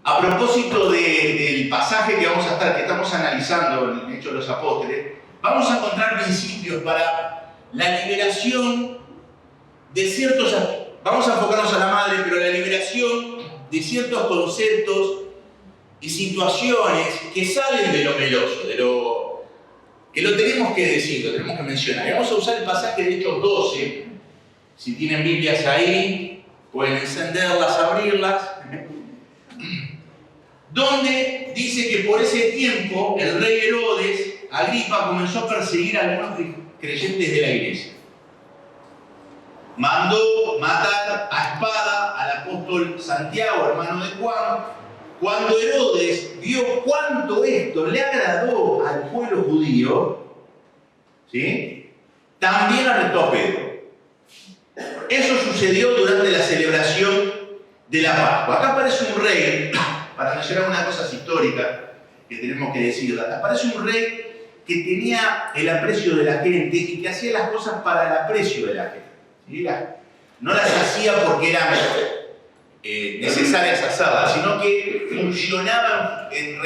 A propósito del pasaje que estamos analizando en Hechos de los Apóstoles, vamos a encontrar principios para la liberación de ciertos... Vamos a enfocarnos a la madre, pero la liberación de ciertos conceptos y situaciones que salen de lo meloso, que lo tenemos que decir, lo tenemos que mencionar. Y vamos a usar el pasaje de Hechos 12. Si tienen Biblias ahí, pueden encenderlas, abrirlas. Donde dice que por ese tiempo el rey Herodes Agripa comenzó a perseguir a algunos creyentes de la iglesia. Mandó matar a espada al apóstol Santiago, hermano de Juan. Cuando Herodes vio cuánto esto le agradó al pueblo judío, ¿sí?, también arrestó a Pedro. Eso sucedió durante la celebración de la Pascua. Acá aparece un rey, para mencionar unas cosas históricas que tenemos que decirlas. Aparece un rey que tenía el aprecio de la gente y que hacía las cosas para el aprecio de la gente. ¿Sí? No las hacía porque eran necesarias hacerlas, sino que funcionaban en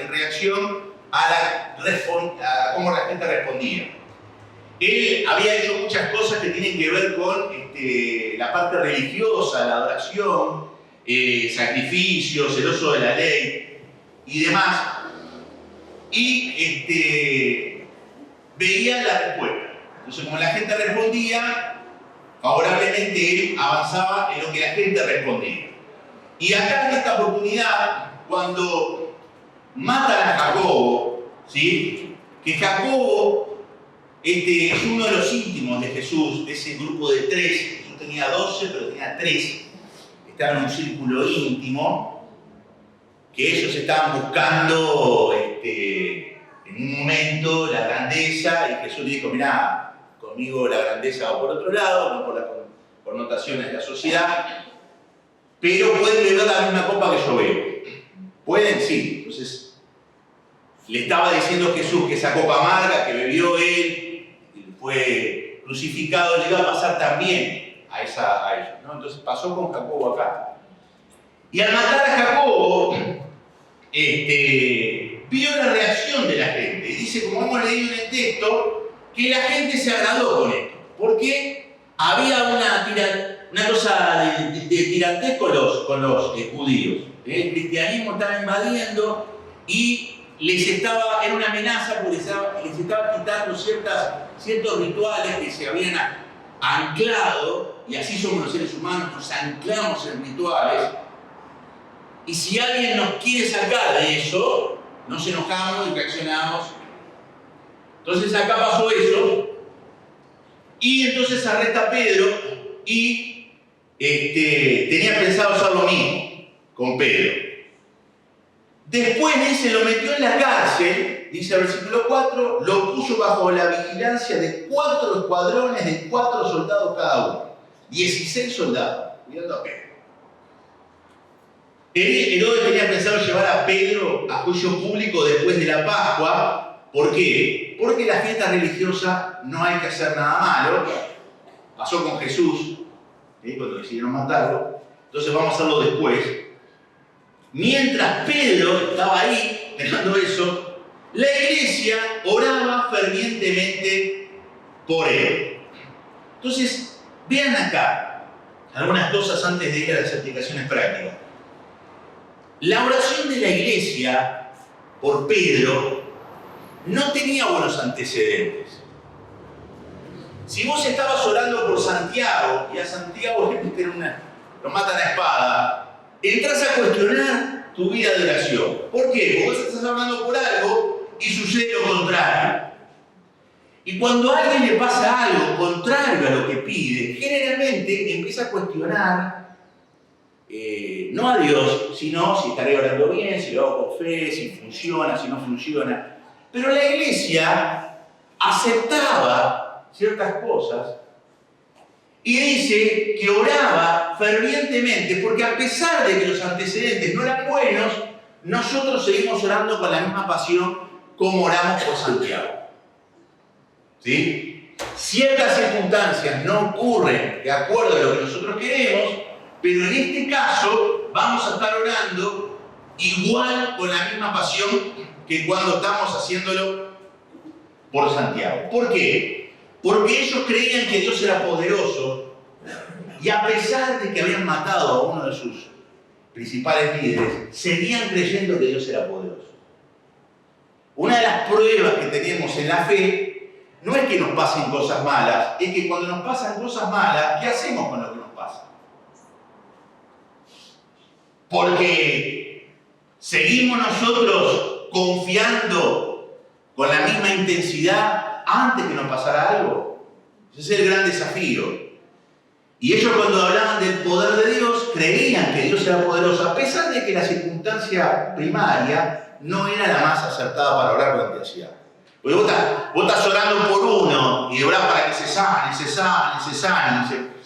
reacción a cómo la gente respondía. Él había hecho muchas cosas que tienen que ver con la parte religiosa, la adoración, sacrificios, el uso de la ley y demás. Y veía la respuesta. Entonces, como la gente respondía, favorablemente él avanzaba en lo que la gente respondía. Y acá en esta oportunidad, cuando matan a Jacobo, ¿sí?, que Jacobo es uno de los íntimos de Jesús, de ese grupo de 3. Jesús tenía 12, pero tenía 3. Estaban en un círculo íntimo que ellos estaban buscando en un momento la grandeza, y Jesús le dijo: mirá, conmigo la grandeza va por otro lado, no por las connotaciones de la sociedad, pero pueden beber la misma copa que yo bebo. ¿Pueden? Sí. Entonces le estaba diciendo Jesús que esa copa amarga que bebió él, que fue crucificado, le iba a pasar también a ellos, ¿no? Entonces pasó con Jacobo acá. Y al matar a Jacobo, vio la reacción de la gente. Y dice, como hemos leído en el texto, que la gente se agradó con esto. Porque había una cosa de tirantez con los judíos. El cristianismo estaba invadiendo y era una amenaza porque les estaba quitando ciertos rituales que se habían anclado, y así somos los seres humanos, nos anclamos en rituales, y si alguien nos quiere sacar de eso, nos enojamos y reaccionamos. Entonces acá pasó eso, y entonces arresta a Pedro, y tenía pensado hacer lo mismo con Pedro. Después dice, lo metió en la cárcel, dice el versículo 4, lo puso bajo la vigilancia de 4 escuadrones de 4 soldados cada uno. 16 soldados, cuidando a Pedro. Herodes tenía pensado llevar a Pedro a juicio público después de la Pascua. ¿Por qué? Porque en la fiesta religiosa no hay que hacer nada malo. Pasó con Jesús, cuando decidieron matarlo. Entonces vamos a hacerlo después. Mientras Pedro estaba ahí, dejando eso, la iglesia oraba fervientemente por él. Entonces, vean acá algunas cosas antes de ir a las aplicaciones prácticas. La oración de la iglesia por Pedro no tenía buenos antecedentes. Si vos estabas orando por Santiago y a Santiago lo matan a espada, entras a cuestionar tu vida de oración. ¿Por qué? Porque vos estás orando por algo y sucede lo contrario. Y cuando a alguien le pasa algo contrario a lo que pide, generalmente empieza a cuestionar no a Dios, sino si estaré orando bien, si lo hago con fe, si funciona, si no funciona. Pero la iglesia aceptaba ciertas cosas y dice que oraba fervientemente, porque a pesar de que los antecedentes no eran buenos, nosotros seguimos orando con la misma pasión como oramos por Santiago. ¿Sí? Ciertas circunstancias no ocurren de acuerdo a lo que nosotros queremos, pero en este caso vamos a estar orando igual con la misma pasión que cuando estamos haciéndolo por Santiago. ¿Por qué? Porque ellos creían que Dios era poderoso y a pesar de que habían matado a uno de sus principales líderes, seguían creyendo que Dios era poderoso. Una de las pruebas que tenemos en la fe no es que nos pasen cosas malas, es que cuando nos pasan cosas malas, ¿qué hacemos con lo que nos pasa? Porque seguimos nosotros confiando con la misma intensidad antes que nos pasara algo. Ese es el gran desafío. Y ellos cuando hablaban del poder de Dios, creían que Dios era poderoso, a pesar de que la circunstancia primaria no era la más acertada para orar con intensidad. Porque vos estás orando por uno y orás para que se sane,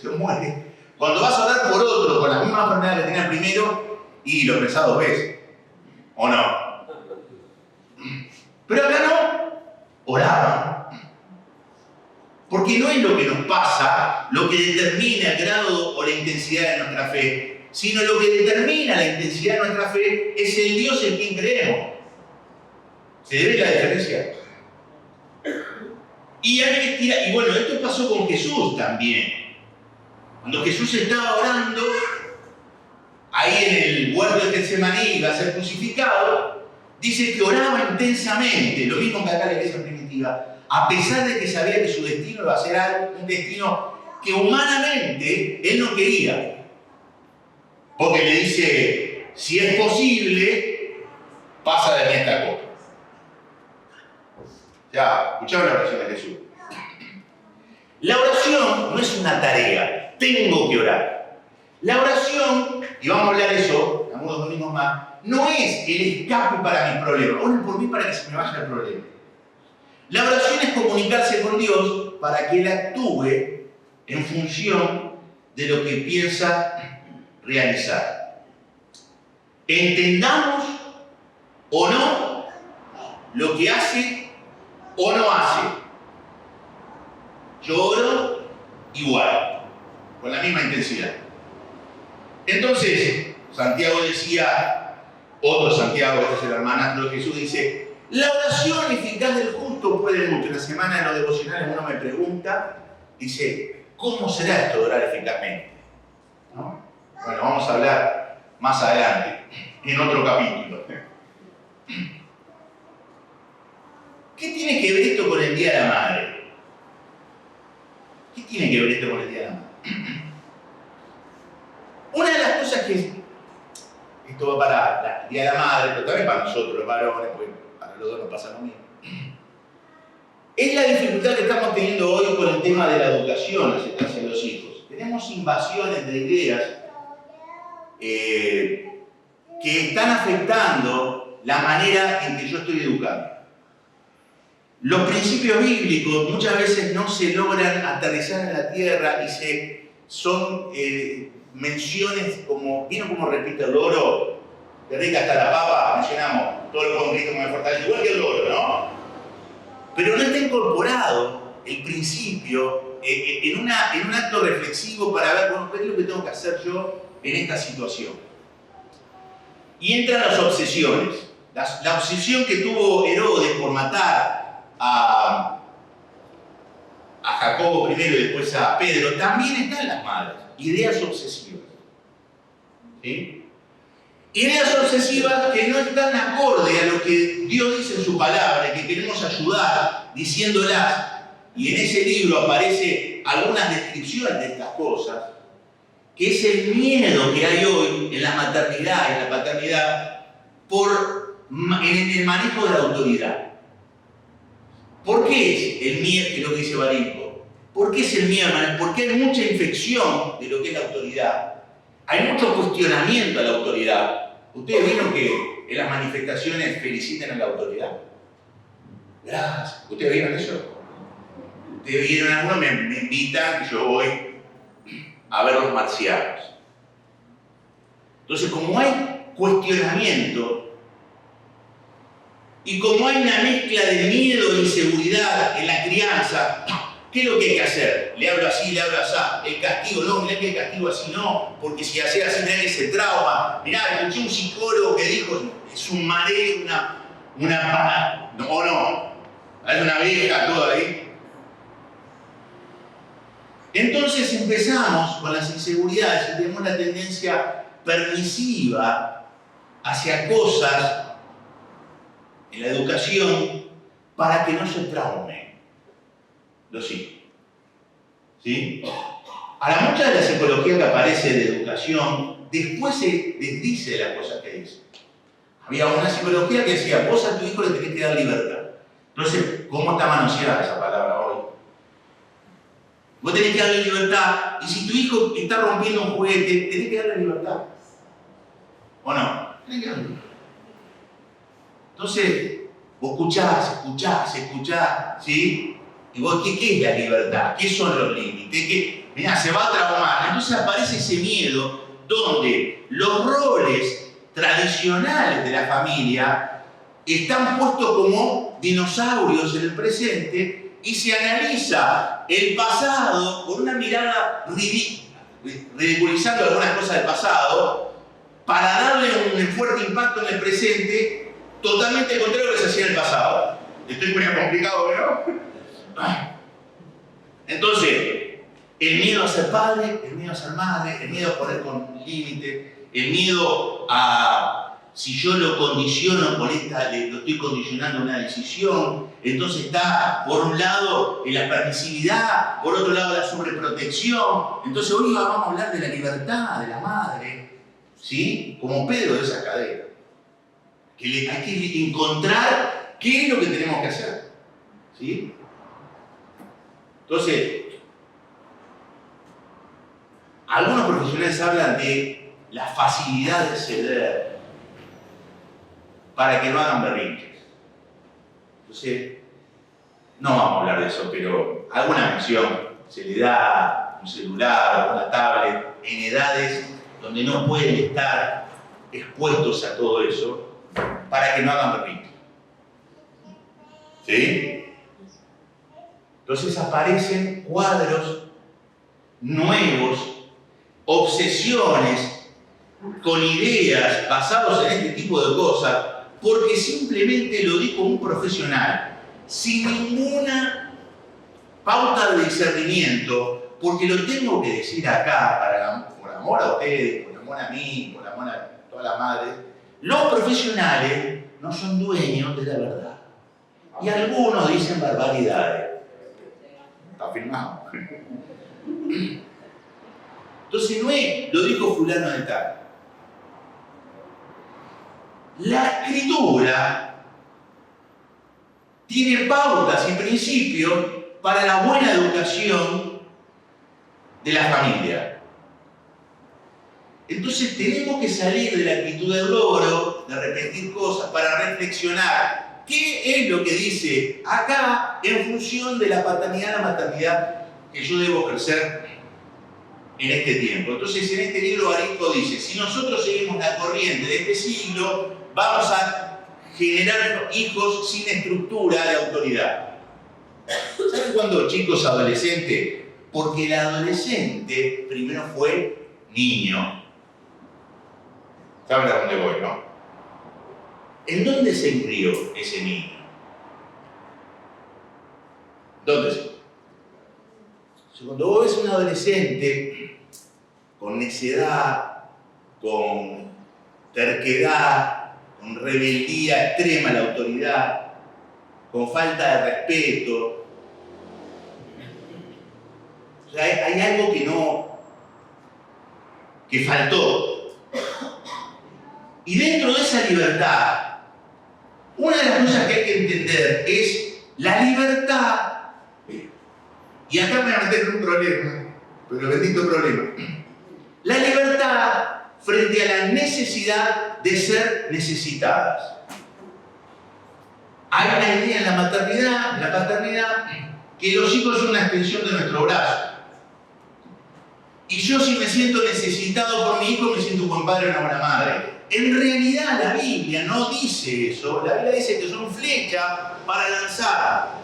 se muere. Cuando vas a orar por otro con la misma enfermedad que tenía el primero, y lo pensás 2 veces. ¿O no? Pero acá no. Oraban. Porque no es lo que nos pasa lo que determina el grado o la intensidad de nuestra fe, sino lo que determina la intensidad de nuestra fe es el Dios en quien creemos. ¿Se ve la diferencia? Y bueno, esto pasó con Jesús también. Cuando Jesús estaba orando, ahí en el huerto de Getsemaní, iba a ser crucificado, dice que oraba intensamente, lo mismo que acá en la iglesia primitiva, a pesar de que sabía que su destino iba a ser un destino que humanamente él no quería. Porque le dice, si es posible, pasa de mí esta copa. Ya, escucharon la oración de Jesús. La oración no es una tarea, tengo que orar. La oración, y vamos a hablar de eso, algunos domingos más, no es el escape para mi problema. Oren por mí para que se me vaya el problema. La oración es comunicarse con Dios para que Él actúe en función de lo que piensa realizar. Entendamos o no lo que hace o no hace. Yo oro igual, con la misma intensidad. Entonces, Santiago decía, otro Santiago, este es el hermanastro de Jesús, dice, la oración eficaz del justo puede mucho. En la semana de los devocionales uno me pregunta, dice, ¿cómo será esto de orar eficazmente? ¿No? Bueno, vamos a hablar más adelante, en otro capítulo. ¿Qué tiene que ver esto con el Día de la Madre? ¿Qué tiene que ver esto con el Día de la Madre? Una de las cosas que esto va para el Día de la Madre, pero también para nosotros, los varones, porque para los dos nos pasa lo mismo, es la dificultad que estamos teniendo hoy con el tema de la educación hacia los hijos. Tenemos invasiones de ideas que están afectando la manera en que yo estoy educando. Los principios bíblicos muchas veces no se logran aterrizar en la tierra y son menciones como, ¿vino como repite el loro? Que rica está la papa, mencionamos, todo el concreto que me fortalece, igual que el loro, ¿no? Pero no está incorporado el principio en un acto reflexivo para ver, bueno, qué es lo que tengo que hacer yo en esta situación. Y entran las obsesiones. La obsesión que tuvo Herodes por matar a Jacobo primero y después a Pedro, también está en las madres. Ideas obsesivas. ¿Sí? Ideas obsesivas que no están acorde a lo que Dios dice en su palabra y que queremos ayudar diciéndolas. Y en ese libro aparece algunas descripciones de estas cosas, que es el miedo que hay hoy en la maternidad y en la paternidad en el manejo de la autoridad. ¿Por qué es el miedo, que es lo que dice Barinco? ¿Por qué es el miedo? Porque hay mucha infección de lo que es la autoridad. Hay mucho cuestionamiento a la autoridad. ¿Ustedes vieron que en las manifestaciones felicitan a la autoridad? Gracias. ¿Ustedes vieron eso? Ustedes vieron, algunos me invitan, que yo voy a ver los marcianos. Entonces, como hay cuestionamiento, y como hay una mezcla de miedo e inseguridad en la crianza, ¿Qué es lo que hay que hacer? Le hablo así, le hablo así. El castigo, no, mirá que el castigo así no, porque si hace así, mirá que se trauma. Mirá, escuché un psicólogo que dijo, es un mareo, no, hay una vieja toda ahí. Entonces empezamos con las inseguridades y tenemos la tendencia permisiva hacia cosas en la educación para que no se traumen los hijos. ¿Sí? Ahora, mucha de la psicología que aparece de educación después se desdice de las cosas que dice. Había una psicología que decía, vos a tu hijo le tenés que dar libertad. Entonces, ¿cómo está manoseada esa palabra hoy? Vos tenés que darle libertad, y si tu hijo está rompiendo un juguete, tenés que darle libertad. ¿O no? Tenés que darle libertad. Entonces, vos escuchás, ¿sí? Y vos, ¿qué es la libertad? ¿Qué son los límites? Mirá, se va a traumar. Entonces aparece ese miedo donde los roles tradicionales de la familia están puestos como dinosaurios en el presente y se analiza el pasado con una mirada ridiculizando algunas cosas del pasado para darle un fuerte impacto en el presente totalmente contrario a lo que se hacía en el pasado. Estoy muy complicado, ¿no? Entonces, el miedo a ser padre, el miedo a ser madre, el miedo a poner con límite, el miedo a si yo lo condiciono con esta, lo estoy condicionando a una decisión. Entonces está, por un lado, la permisividad, por otro lado, la sobreprotección. Entonces hoy vamos a hablar de la libertad de la madre, ¿sí? Como Pedro de esa cadena. Que hay que encontrar qué es lo que tenemos que hacer, ¿sí? Entonces, algunos profesionales hablan de la facilidad de ceder para que no hagan berrinches. Entonces, no vamos a hablar de eso, pero alguna mención se le da un celular, una tablet, en edades donde no pueden estar expuestos a todo eso, para que no hagan berrinches. ¿Sí? Entonces aparecen cuadros nuevos, obsesiones con ideas basadas en este tipo de cosas, porque simplemente lo dijo un profesional, sin ninguna pauta de discernimiento, porque lo tengo que decir acá, por amor a ustedes, por amor a mí, por amor a todas las madres. Los profesionales no son dueños de la verdad. Y algunos dicen barbaridades. Está firmado. Entonces no es, lo dijo fulano de tal. La escritura tiene pautas y principios para la buena educación de la familia. Entonces tenemos que salir de la actitud del logro, de repetir cosas, para reflexionar qué es lo que dice acá en función de la paternidad y la maternidad que yo debo ejercer en este tiempo. Entonces en este libro Barinco dice, si nosotros seguimos la corriente de este siglo, vamos a generar hijos sin estructura de autoridad. ¿Saben cuándo chicos adolescentes? Porque el adolescente primero fue niño. ¿Saben a dónde voy, no? ¿En dónde se crió ese niño? ¿Dónde se crió? Cuando vos ves un adolescente con necedad, con terquedad, con rebeldía extrema a la autoridad, con falta de respeto, o sea, hay algo que faltó. Y dentro de esa libertad, una de las cosas que hay que entender es la libertad. Y acá me voy a meter en un problema, pero bendito problema. La libertad frente a la necesidad de ser necesitadas. Hay una idea en la maternidad, en la paternidad, que los hijos son una extensión de nuestro brazo. Y yo, si me siento necesitado por mi hijo, me siento un buen padre y una buena madre. En realidad la Biblia no dice eso. La Biblia dice que son flechas para lanzar.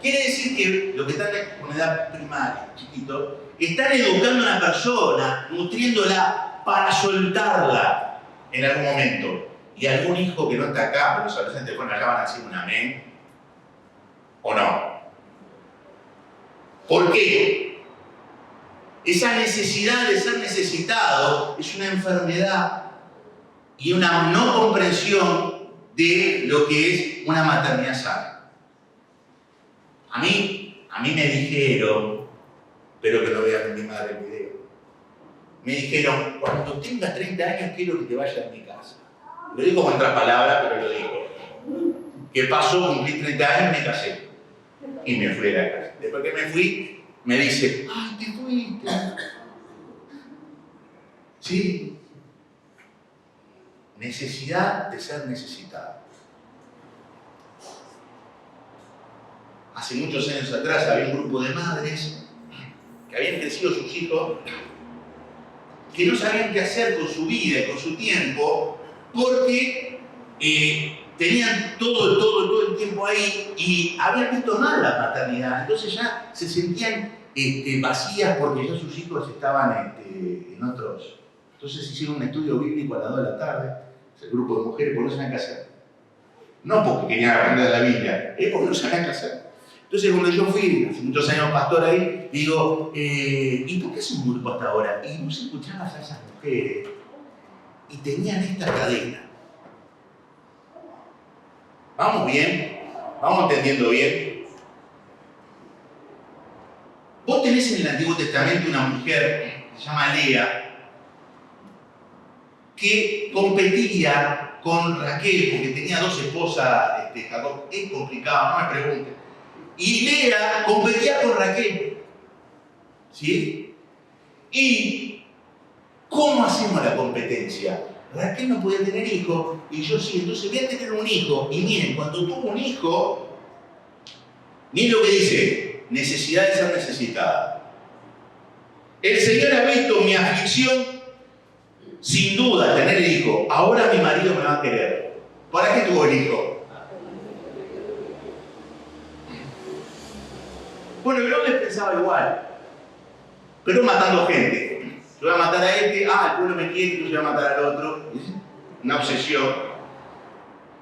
Quiere decir que lo que están con edad primaria, chiquito, están educando a una persona, nutriéndola para soltarla en algún momento. Y algún hijo que no está acá, pero los adolescentes fueron acá van a decir un amén, ¿o no? ¿Por qué? Esa necesidad de ser necesitado es una enfermedad y una no comprensión de lo que es una maternidad sana. A mí me dijeron, espero que lo vean mi madre el video, me dijeron, cuando tengas 30 años quiero que te vayas de mi casa. Lo digo con otras palabras, pero lo digo. ¿Qué pasó? Cumplí 30 años y me casé. Y me fui de la casa. Después que me fui, me dice, ¡ay, te fuiste! ¿Sí? Necesidad de ser necesitado. Hace muchos años atrás había un grupo de madres que habían crecido sus hijos que no sabían qué hacer con su vida y con su tiempo porque tenían todo el tiempo ahí y habían visto mal la paternidad. Entonces ya se sentían vacías porque ya sus hijos estaban en otros. Entonces hicieron un estudio bíblico a las 2 de la tarde, ese grupo de mujeres, porque no sabían qué hacer. No porque querían aprender la Biblia, es porque no sabían qué hacer. Entonces cuando yo fui, hace muchos años pastor ahí, digo, ¿y por qué es un grupo hasta ahora? Y vos escuchabas a esas mujeres y tenían esta cadena. ¿Vamos bien? ¿Vamos entendiendo bien? Vos tenés en el Antiguo Testamento una mujer que se llama Lea, que competía con Raquel, porque tenía 2 esposas, Jacob. Es complicado, no me pregunten. Y Lea competía con Raquel. ¿Sí? ¿Y cómo hacemos la competencia? Raquel no podía tener hijos y yo sí, entonces voy a tener un hijo. Y miren, cuando tuvo un hijo, miren lo que dice, necesidad de ser necesitada. El Señor ha visto mi aflicción, sin duda, tener el hijo. Ahora mi marido me va a querer. ¿Para qué tuvo el hijo? Bueno, Herodes pensaba igual, pero matando gente. Yo voy a matar a este, el pueblo me quiere, entonces voy a matar al otro. Una obsesión.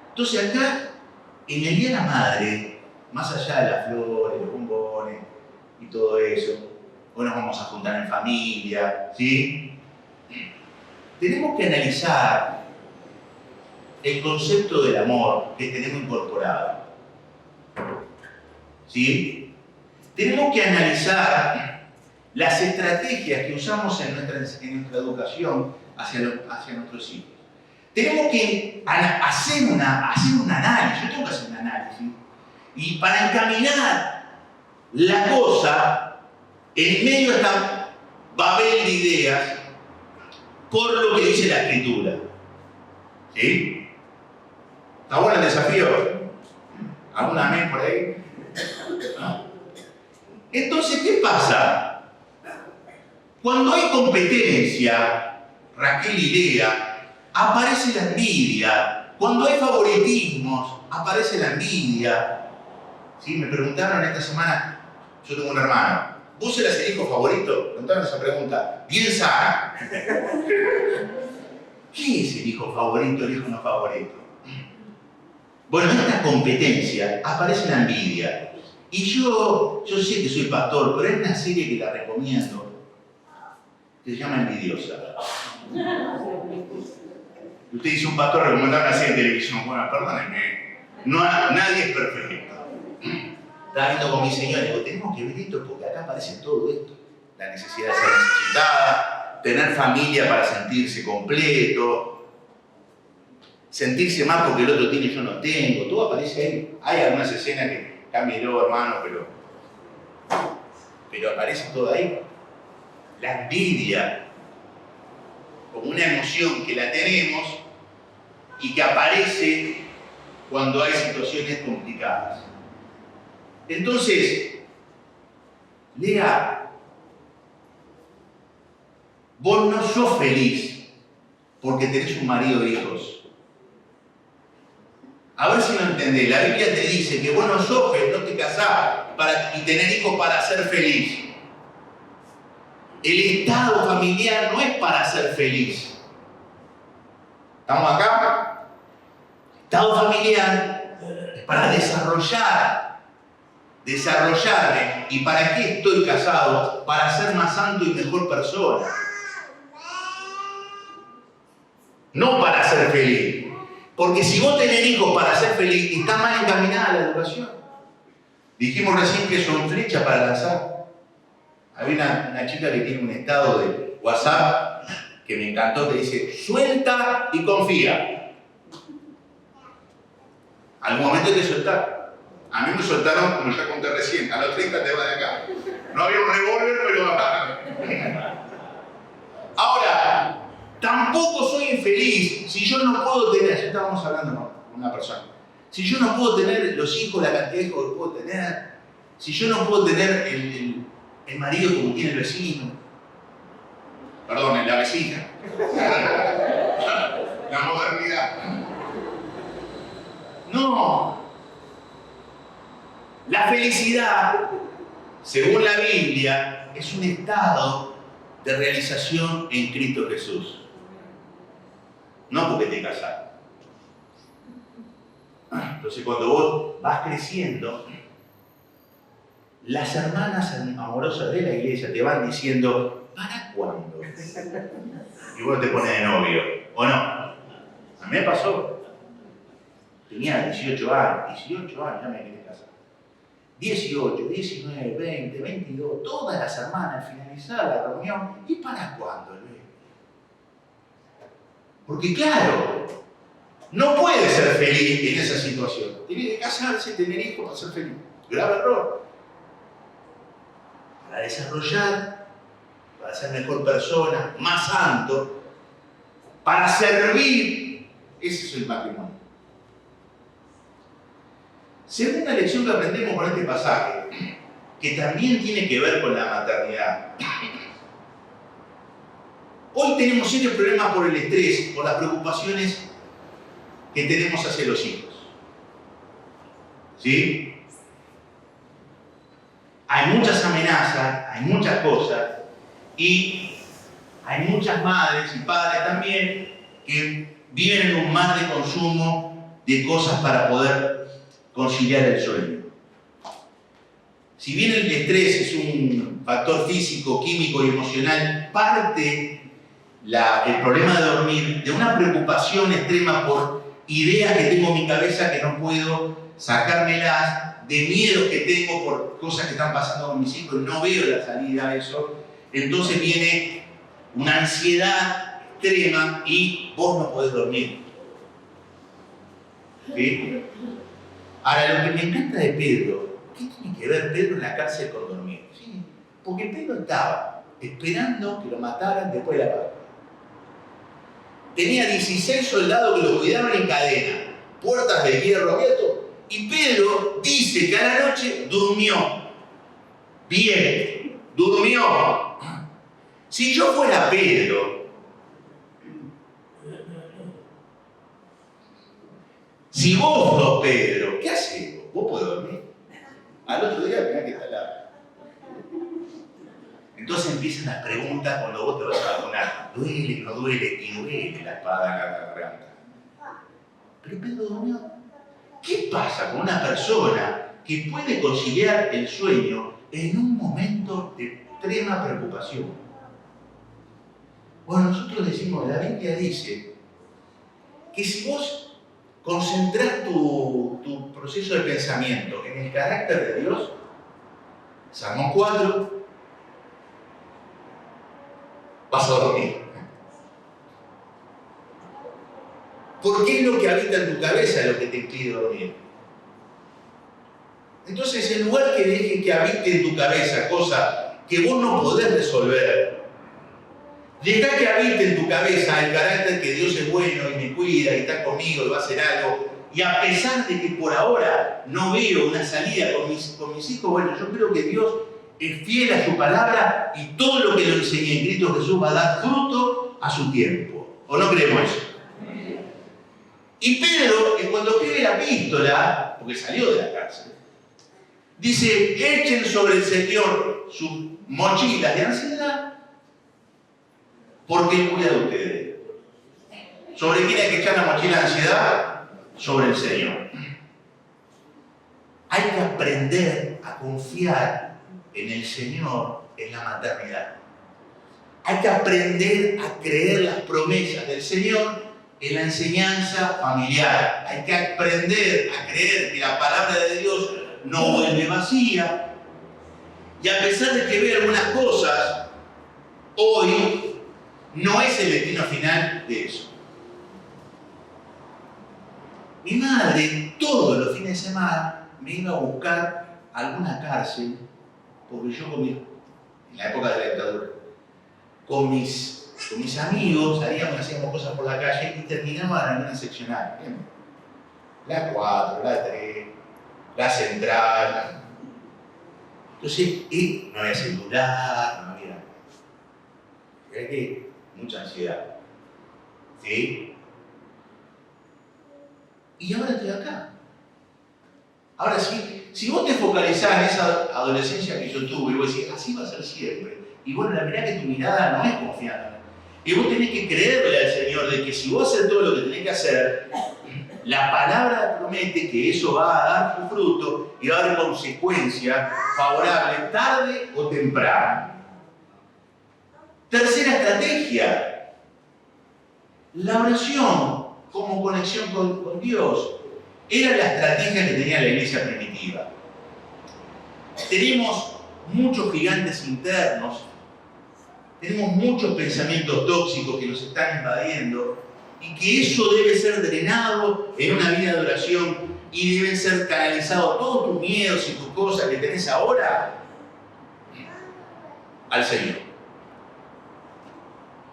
Entonces acá, en el Día de la Madre, más allá de las flores, los bombones y todo eso, hoy nos vamos a juntar en familia, ¿sí? Tenemos que analizar el concepto del amor que tenemos incorporado. ¿Sí? Tenemos que analizar las estrategias que usamos en nuestra educación hacia nuestros hijos. Tenemos que hacer un análisis, yo tengo que hacer un análisis, y para encaminar la cosa en medio de esta babel de ideas, por lo que dice la Escritura. ¿Sí? ¿Está bueno el desafío? ¿Algún amén por ahí? ¿No? Entonces, ¿qué pasa? Cuando hay competencia, Raquel y Lea, aparece la envidia. Cuando hay favoritismos, aparece la envidia. ¿Sí? Me preguntaron esta semana, yo tengo un hermano, ¿vos eras el hijo favorito? Me preguntaron esa pregunta, bien sana. ¿Qué es el hijo favorito, el hijo no favorito? Bueno, en esta competencia aparece la envidia. Y yo sé que soy pastor, pero hay una serie que la recomiendo, que se llama Envidiosa. Usted dice un pastor recomendar una serie de televisión. Bueno, perdónenme, nadie es perfecto. Estaba viendo con mi señora y digo, tenemos que ver esto porque acá aparece todo esto. La necesidad de ser necesitada, tener familia para sentirse completo, sentirse más porque el otro tiene y yo no tengo, todo aparece ahí. Hay algunas escenas que cámbielo, hermano, pero aparece todo ahí. La envidia, como una emoción que la tenemos y que aparece cuando hay situaciones complicadas. Entonces, Lea, vos no sos feliz porque tenés un marido e hijos. A ver si lo entendés. La Biblia te dice que vos no sos feliz, no te casás y tener hijos para ser feliz. El estado familiar no es para ser feliz. ¿Estamos acá? El estado familiar es para desarrollarme. ¿Y para qué estoy casado? Para ser más santo y mejor persona. No para ser feliz. Porque si vos tenés hijos para ser feliz, está mal encaminada la educación. Dijimos recién que son flechas para lanzar. Había una chica que tiene un estado de WhatsApp que me encantó, que dice, suelta y confía. Algún momento hay que soltar. A mí me soltaron, como ya conté recién, a los 30 te vas de acá. No había un revólver, pero... Ahora, tampoco soy infeliz si yo no puedo tener, ya estábamos hablando con una persona, si yo no puedo tener los hijos, la cantidad de hijos que puedo tener, si yo no puedo tener el marido como tiene el vecino, perdón, la vecina, la modernidad. No. La felicidad, según la Biblia, es un estado de realización en Cristo Jesús. No porque te casaste. Entonces, cuando vos vas creciendo, las hermanas amorosas de la iglesia te van diciendo, ¿para cuándo? Y vos te pones de novio, ¿o no? A mí me pasó. Tenía 18 años, ya me quería casar. 18, 19, 20, 22, todas las hermanas al finalizar la reunión, ¿y para cuándo, Luis? Porque claro, no puede ser feliz en esa situación. Tiene que casarse, tener hijos para ser feliz. Grave error. Para desarrollar, para ser mejor persona, más santo, para servir, ese es el matrimonio. Segunda lección que aprendemos con este pasaje, que también tiene que ver con la maternidad. Hoy tenemos serios problemas por el estrés, por las preocupaciones que tenemos hacia los hijos. ¿Sí? Hay muchas amenazas, hay muchas cosas, y hay muchas madres y padres también que viven en un mar de consumo de cosas para poder conciliar el sueño. Si bien el estrés es un factor físico, químico y emocional, parte el problema de dormir de una preocupación extrema por ideas que tengo en mi cabeza que no puedo sacármelas, de miedos que tengo por cosas que están pasando con mis hijos, no veo la salida a eso. Entonces viene una ansiedad extrema y vos no podés dormir. ¿Sí? Ahora, lo que me encanta de Pedro, ¿qué tiene que ver Pedro en la cárcel con dormir? ¿Sí? Porque Pedro estaba esperando que lo mataran después de la Pascua. Tenía 16 soldados que lo cuidaban en cadena, puertas de hierro abierto, y Pedro dice que a la noche durmió. Bien, durmió. Si yo fuera Pedro, si vos sos Pedro, ¿qué haces? ¿Vos podés dormir? Al otro día tenés que estar al Entonces empiezan las preguntas cuando vos te vas a vacunar. ¿Duele, no duele? Y duele la espada en la garganta. Pero Pedro durmió. ¿Qué pasa con una persona que puede conciliar el sueño en un momento de extrema preocupación? Bueno, nosotros decimos, la Biblia dice que si vos concentrás tu proceso de pensamiento en el carácter de Dios, Salmo 4, vas a dormir. Porque es lo que habita en tu cabeza lo que te impide dormir. Entonces, en lugar que dejes que habite en tu cabeza cosas que vos no podés resolver, deja que habite en tu cabeza el carácter que Dios es bueno y me cuida y está conmigo y va a hacer algo. Y a pesar de que por ahora no veo una salida con mis hijos, bueno, yo creo que Dios es fiel a su palabra y todo lo que lo enseñé en Cristo Jesús va a dar fruto a su tiempo. ¿O no creemos eso? Y Pedro, cuando escribe la epístola, porque salió de la cárcel, Dice, echen sobre el Señor sus mochilas de ansiedad, porque Él cuida de ustedes. ¿Sobre quién hay que echar la mochila de ansiedad? Sobre el Señor. Hay que aprender a confiar en el Señor en la maternidad. Hay que aprender a creer las promesas del Señor en la enseñanza familiar. Hay que aprender a creer que la palabra de Dios no vuelve vacía. Y a pesar de que ve algunas cosas, hoy no es el destino final de eso. Mi madre, todos los fines de semana, me iba a buscar a alguna cárcel, porque yo en la época de la dictadura, con mis amigos salíamos, hacíamos cosas por la calle y terminaban en una seccional. La 4, la 3, la central. Entonces, no había celular, no había. Era que mucha ansiedad. ¿Sí? Y ahora estoy acá. Ahora sí, si vos te focalizás en esa adolescencia que yo tuve, y vos decís, así va a ser siempre. Y bueno, la verdad que tu mirada no es confiada. Y vos tenés que creerle al Señor de que si vos haces todo lo que tenés que hacer, la palabra promete que eso va a dar su fruto y va a haber consecuencias favorables tarde o temprano. Tercera estrategia, la oración como conexión con Dios. Era la estrategia que tenía la iglesia primitiva. Tenemos muchos gigantes internos, tenemos muchos pensamientos tóxicos que nos están invadiendo y que eso debe ser drenado en una vida de oración y deben ser canalizados todos tus miedos y tus cosas que tenés ahora al Señor.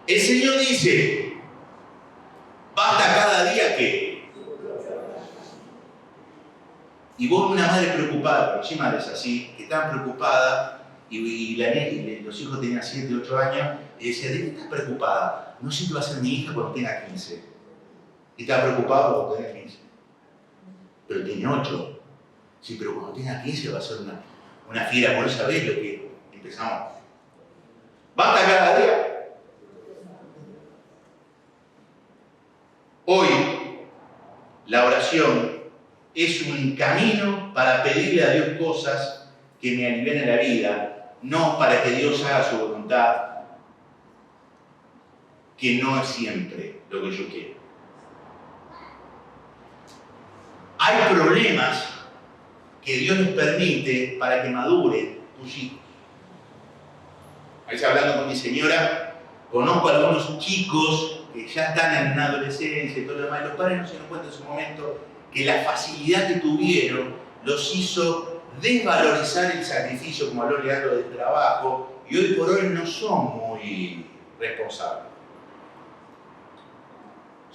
El Señor dice, basta cada día que... Y vos, una madre preocupada, porque sí, madres así, que estaban preocupadas, y los hijos tenían 7, 8 años, y decía, ¿de qué estás preocupada? No sé qué va a ser mi hija cuando tenga 15. Y estaba preocupada cuando tenga 15. Pero tiene 8. Sí, pero cuando tenga 15 va a ser una fiera, por eso sabés lo que empezamos. Basta cada día. Hoy, la oración es un camino para pedirle a Dios cosas que me alivianen la vida, no para que Dios haga su voluntad, que no es siempre lo que yo quiero. Hay problemas que Dios les permite para que maduren tus hijos. A veces hablando con mi señora, conozco a algunos chicos que ya están en una adolescencia y todo lo demás, y los padres no se dan cuenta en su momento que la facilidad que tuvieron los hizo desvalorizar el sacrificio, como habló Leandro, del trabajo, y hoy por hoy no son muy responsables.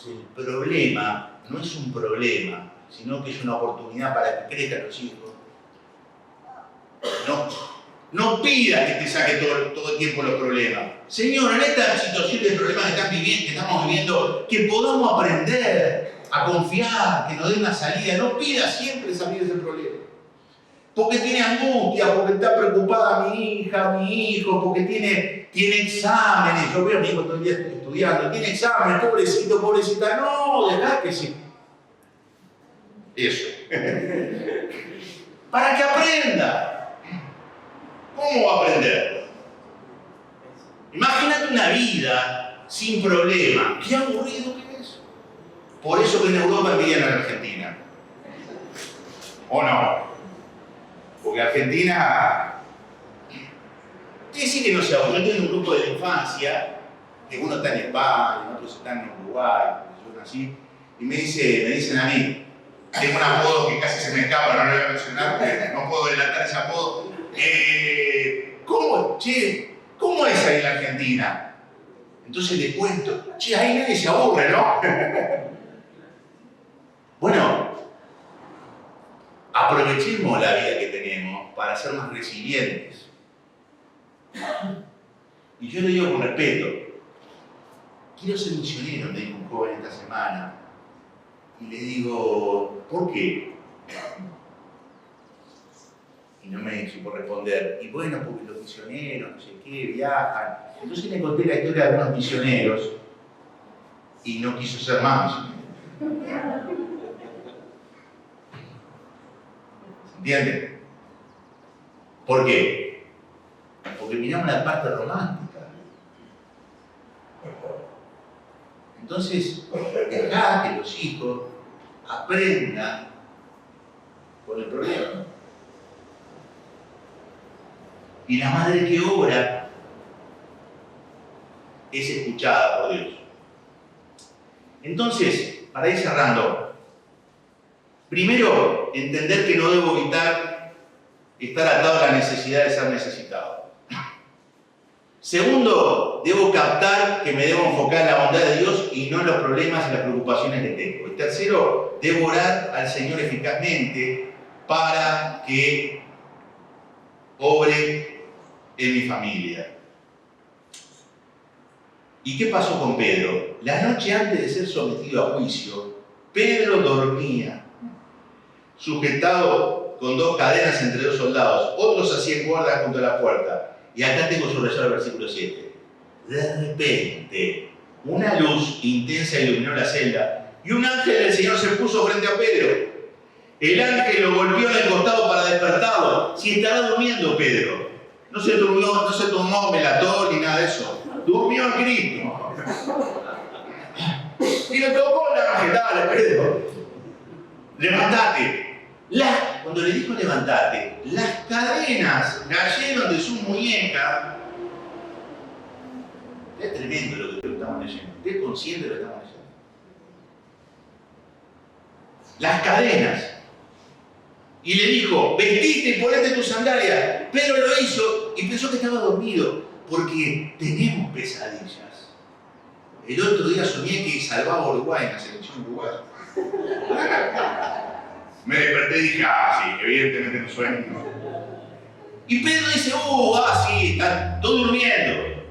El problema no es un problema, sino que es una oportunidad para que crezcan los hijos. No pidas que te saque todo el tiempo los problemas. Señor, en esta situación de problemas que estamos viviendo, que podamos aprender a confiar, que nos dé una salida. No pidas siempre salir de ese problema. Porque tiene angustia, porque está preocupada mi hija, mi hijo, porque tiene exámenes. Yo veo a mi hijo todo el día estudiando, tiene exámenes, pobrecito, pobrecita. No, dejá que sí. Eso. Para que aprenda. ¿Cómo va a aprender? Imagínate una vida sin problema. Qué aburrido que es. Por eso que en Europa envían a la Argentina. ¿O no? Porque Argentina... Quiere decir que no se aburre. Yo tengo un grupo de la infancia, que uno está en España, otros están en Uruguay, yo nací, y me dicen a mí, tengo un apodo que casi se me escapa, no lo voy a mencionar, porque no puedo delatar ese apodo. ¿Cómo es ahí en la Argentina? Entonces le cuento, ahí nadie se aburre, ¿no? Bueno, aprovechemos la vida que tenemos para ser más resilientes. Y yo le digo con respeto, quiero ser misionero, me dijo un joven esta semana. Y le digo, ¿por qué? Y Y no me supo responder. Y bueno, porque los misioneros, no sé qué, viajan. Entonces le conté la historia de algunos misioneros y no quiso ser más misionero. ¿Se entiende? ¿Por qué? Porque miramos la parte romántica. Entonces, dejá que los hijos aprendan con el problema. Y la madre que ora es escuchada por Dios. Entonces, para ir cerrando, primero, entender que no debo evitar estar atado a la necesidad de ser necesitado. Segundo, debo captar que me debo enfocar en la bondad de Dios y no en los problemas y las preocupaciones que tengo. Y tercero, debo orar al Señor eficazmente para que obre en mi familia. ¿Y qué pasó con Pedro? La noche antes de ser sometido a juicio, Pedro dormía, sujetado con 2 cadenas entre 2 soldados. Otros hacían guardia junto a la puerta. Y acá tengo subrayado el versículo 7. De repente, una luz intensa iluminó la celda y un ángel del Señor se puso frente a Pedro. El ángel lo golpeó en el costado para despertarlo. Si estará durmiendo Pedro. No se tomó melatón ni nada de eso. Durmió en Cristo. Y le tocó el ángel. Dale, Pedro. Levantate. Cuando le dijo levantate, las cadenas cayeron de su muñeca. Es tremendo lo que estamos leyendo. ¿Usted es consciente de lo que estamos leyendo? Las cadenas. Y le dijo, vestite y ponete tus sandalias. Pedro lo hizo y pensó que estaba dormido, porque tenemos pesadillas. El otro día soñé que salvaba a Uruguay en la selección uruguaya. Me desperté y dije, sí, evidentemente no sueño. Y Pedro dice, sí, está todo durmiendo.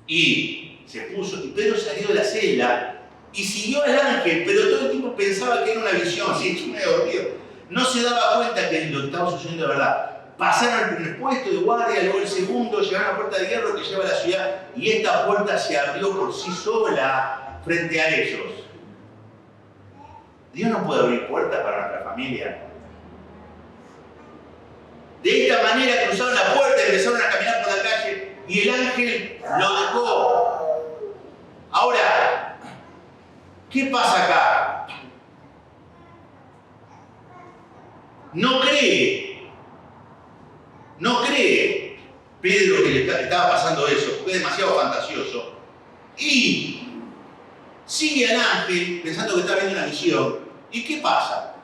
Y se puso, y Pedro salió de la celda y siguió al ángel, pero todo el tiempo pensaba que era una visión, estoy medio dormido. No se daba cuenta que lo que estaba sucediendo de verdad. Pasaron el primer puesto de guardia, luego el segundo, llegaron a la puerta de hierro que lleva a la ciudad, y esta puerta se abrió por sí sola frente a ellos. Dios no puede abrir puertas para nuestra familia. De esta manera cruzaron la puerta y empezaron a caminar por la calle y el ángel lo dejó. Ahora, ¿qué pasa acá? No cree Pedro que le estaba pasando eso, porque es demasiado fantasioso. Y sigue al ángel pensando que está viendo una visión. ¿Y qué pasa?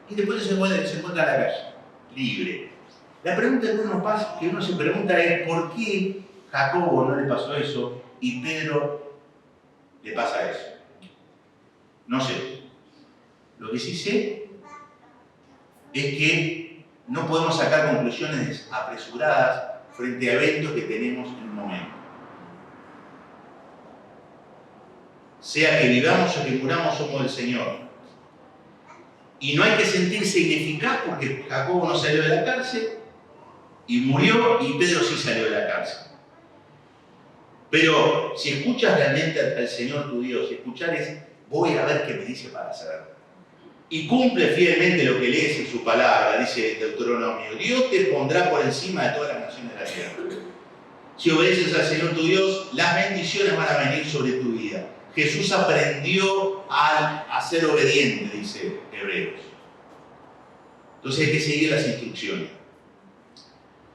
Y después se encuentra en la calle, libre. La pregunta que uno se pregunta es ¿por qué Jacobo no le pasó eso y Pedro le pasa eso? No sé. Lo que sí sé es que no podemos sacar conclusiones apresuradas frente a eventos que tenemos en un momento. Sea que vivamos o que muramos, somos del Señor. Y no hay que sentirse ineficaz porque Jacobo no salió de la cárcel y murió y Pedro sí salió de la cárcel. Pero si escuchas realmente al Señor tu Dios, escuchar es, voy a ver qué me dice para hacer. Y cumple fielmente lo que lees en su palabra, dice Deuteronomio. Dios te pondrá por encima de todas las naciones de la tierra. Si obedeces al Señor tu Dios, las bendiciones van a venir sobre tu vida. Jesús aprendió a ser obediente, dice Hebreos. Entonces hay que seguir las instrucciones.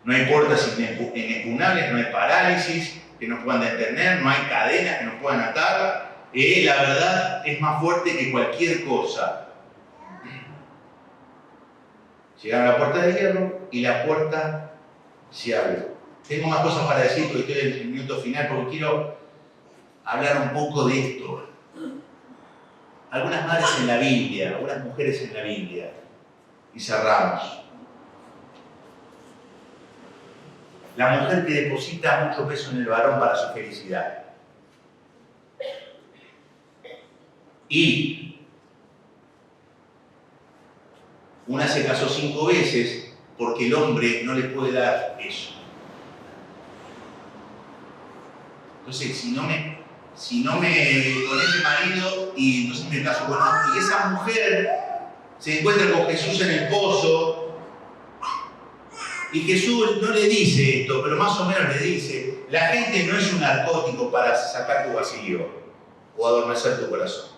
No hay puertas inexpugnables, no hay parálisis que nos puedan detener, no hay cadenas que nos puedan atar. La verdad es más fuerte que cualquier cosa. Llegaron a la puerta de hierro y la puerta se abrió. Tengo más cosas para decir porque estoy en el minuto final, porque quiero hablar un poco de esto. Algunas madres en la Biblia, algunas mujeres en la Biblia. Y cerramos. La mujer que deposita mucho peso en el varón para su felicidad. Y Una se casó 5 veces porque el hombre no le puede dar eso. Entonces, si no me con ese marido y entonces me caso con otro, y esa mujer se encuentra con Jesús en el pozo, y Jesús no le dice esto, pero más o menos le dice: la gente no es un narcótico para sacar tu vacío o adormecer tu corazón.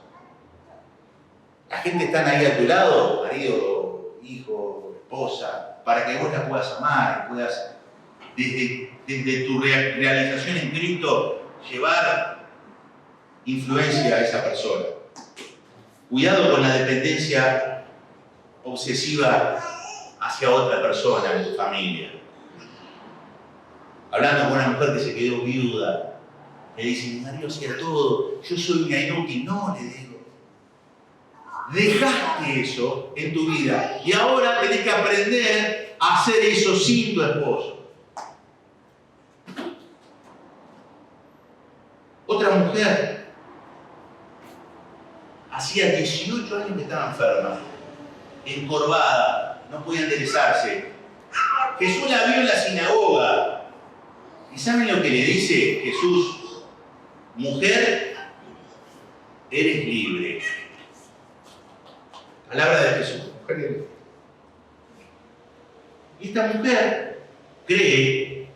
La gente está ahí a tu lado, marido, hijo, esposa, para que vos la puedas amar y puedas, desde tu realización en Cristo, llevar influencia a esa persona. Cuidado con la dependencia obsesiva hacia otra persona en tu familia. Hablando con una mujer que se quedó viuda, le dice: mi marido hacía todo, yo soy una inútil. No, le digo, dejaste eso en tu vida y ahora tenés que aprender a hacer eso sin tu esposo. Otra mujer hacía 18 años que estaba enferma, encorvada, no podía enderezarse. Jesús la vio en la sinagoga. ¿Y saben lo que le dice Jesús? Mujer, eres libre. Palabra de Jesús. Mujer, eres libre. Y esta mujer cree,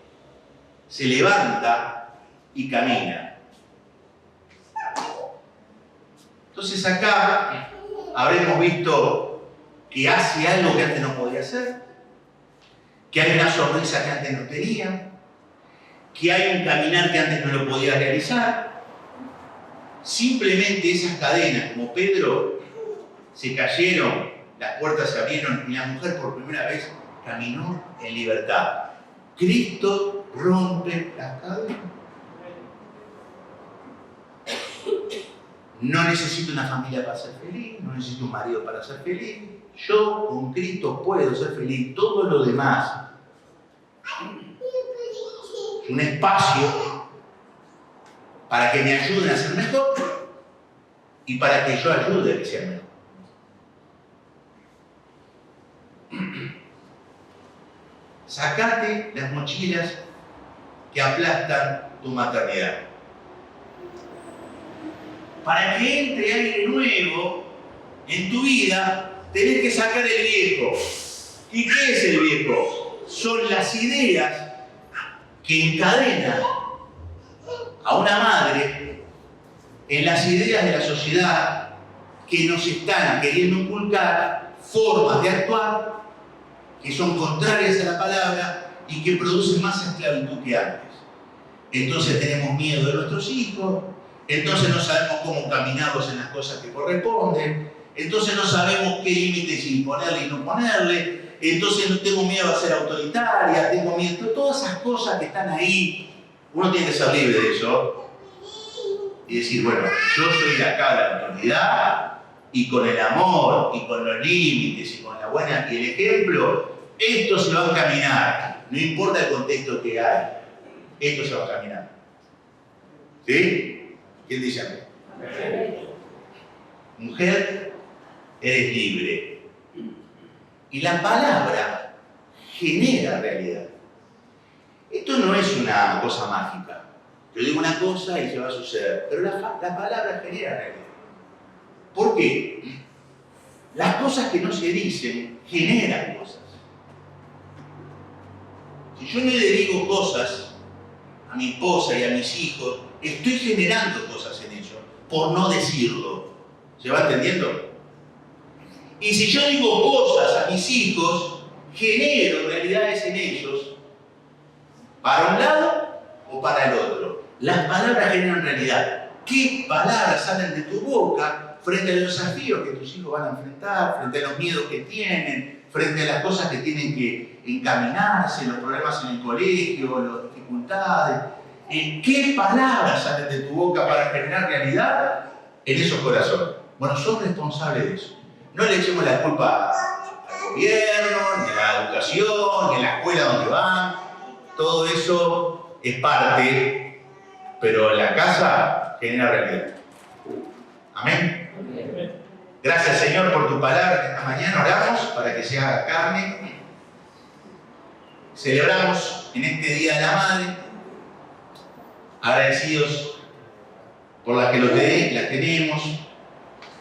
se levanta y camina. Entonces acá habremos visto que hace algo que antes no podía hacer, que hay una sonrisa que antes no tenía, que hay un caminar que antes no lo podía realizar. Simplemente esas cadenas, como Pedro, se cayeron, las puertas se abrieron y la mujer por primera vez caminó en libertad. Cristo rompe las cadenas. No necesito una familia para ser feliz, no necesito un marido para ser feliz. Yo con Cristo puedo ser feliz. Todo lo demás es un espacio para que me ayuden a ser mejor y para que yo ayude a que sea mejor. Sacate las mochilas que aplastan tu maternidad. Para que entre aire nuevo en tu vida, tenés que sacar el viejo. ¿Y qué es el viejo? Son las ideas que encadenan a una madre en las ideas de la sociedad que nos están queriendo inculcar formas de actuar que son contrarias a la palabra y que producen más esclavitud que antes. Entonces tenemos miedo de nuestros hijos, entonces no sabemos cómo caminarlos en las cosas que corresponden, entonces no sabemos qué límites imponerle y no ponerle, entonces no tengo miedo a ser autoritaria, tengo miedo, todas esas cosas que están ahí. Uno tiene que ser libre de eso y decir, bueno, yo soy de acá la autoridad y con el amor y con los límites y con la buena y el ejemplo, esto se va a caminar, no importa el contexto que hay, esto se va a caminar. ¿Sí? ¿Quién dice amén? Mujer, eres libre. Y la palabra genera realidad. Esto no es una cosa mágica. Yo digo una cosa y se va a suceder, pero la palabra genera realidad. ¿Por qué? Las cosas que no se dicen generan cosas. Si yo no le digo cosas a mi esposa y a mis hijos, estoy generando cosas en ellos por no decirlo. ¿Se va entendiendo? Y si yo digo cosas a mis hijos, genero realidades en ellos para un lado o para el otro. Las palabras generan realidad. ¿Qué palabras salen de tu boca frente a los desafíos que tus hijos van a enfrentar, frente a los miedos que tienen, frente a las cosas que tienen que encaminarse, los problemas en el colegio, las dificultades? ¿Qué palabras salen de tu boca para generar realidad en esos corazones? Bueno, sos responsables de eso. No le echemos la culpa al gobierno, ni a la educación, ni a la escuela donde van. Todo eso es parte, pero la casa genera realidad. ¿Amén? Gracias, Señor, por tu palabra que esta mañana oramos para que se haga carne. Celebramos en este Día de la Madre, agradecidos por las que la tenemos,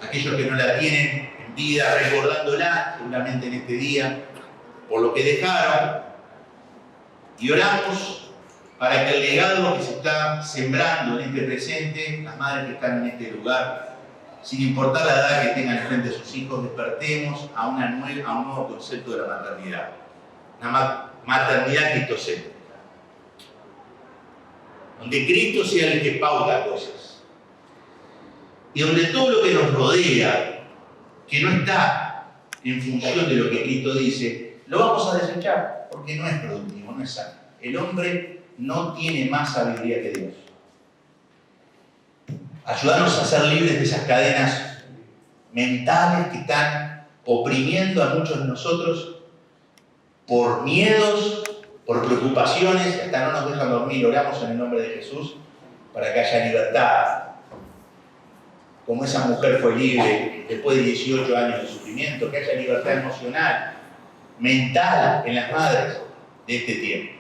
aquellos que no la tienen en vida, recordándola seguramente en este día, por lo que dejaron. Y oramos para que el legado que se está sembrando en este presente, las madres que están en este lugar, sin importar la edad que tengan frente a sus hijos, despertemos a un nuevo concepto de la maternidad. Una maternidad cristocéntrica. Donde Cristo sea el que pauta cosas. Y donde todo lo que nos rodea, que no está en función de lo que Cristo dice, lo vamos a desechar, porque no es productivo, no es sano. El hombre no tiene más sabiduría que Dios. Ayudarnos a ser libres de esas cadenas mentales que están oprimiendo a muchos de nosotros por miedos, por preocupaciones, hasta no nos dejan dormir. Oramos en el nombre de Jesús para que haya libertad. Como esa mujer fue libre después de 18 años de sufrimiento, que haya libertad emocional, mental en las madres de este tiempo.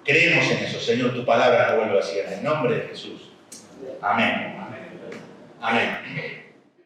Creemos en eso, Señor, tu palabra no vuelve vacía. En el nombre de Jesús. Amén. Amén.